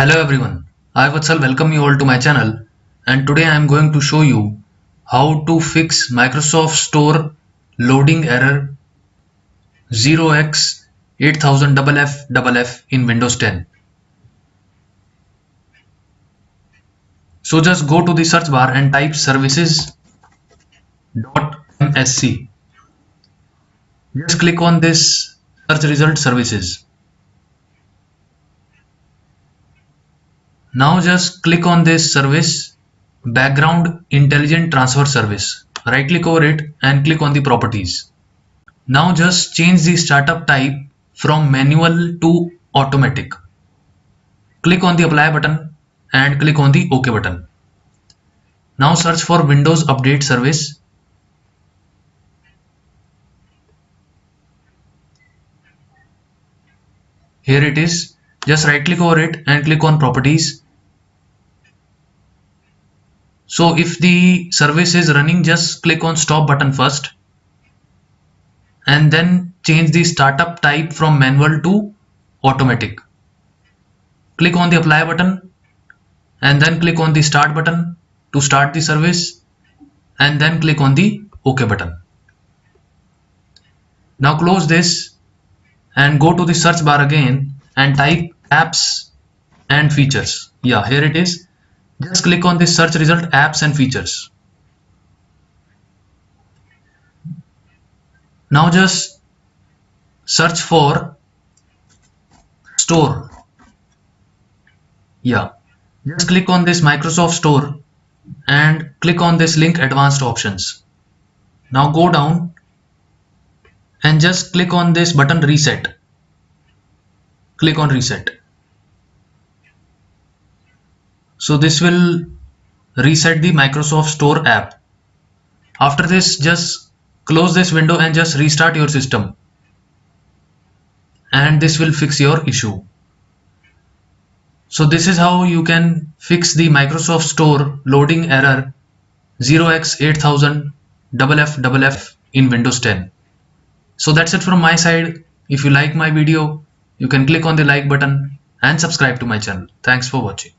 Hello everyone, I Vatsal welcome you all to my channel, and today I am going to show you how to fix Microsoft Store loading error 0x8000FF in Windows 10. So just go to the search bar and type services.msc. Just click on this search result services. Now just click on this service, background intelligent transfer service. Right click over it and click on the properties. Now just change the startup type from manual to automatic. Click on the apply button and click on the OK button. Now search for Windows Update Service. Here it is. Just right click over it and click on properties. So if the service is running, just click on stop button first and then change the startup type from manual to automatic. Click on the apply button and then click on the start button to start the service and then click on the OK button. Now close this and go to the search bar again and type apps and features. Yeah, here it is. Just click on this search result apps and features. Now just search for store. Yeah, just click on this Microsoft Store and click on this link advanced options. Now go down and just click on this button reset. Click on reset. So this will reset the Microsoft Store app. After this, just close this window and just restart your system. And this will fix your issue. So this is how you can fix the Microsoft Store loading error 0x8000FF in Windows 10. So that's it from my side. If you like my video, you can click on the like button and subscribe to my channel. Thanks for watching.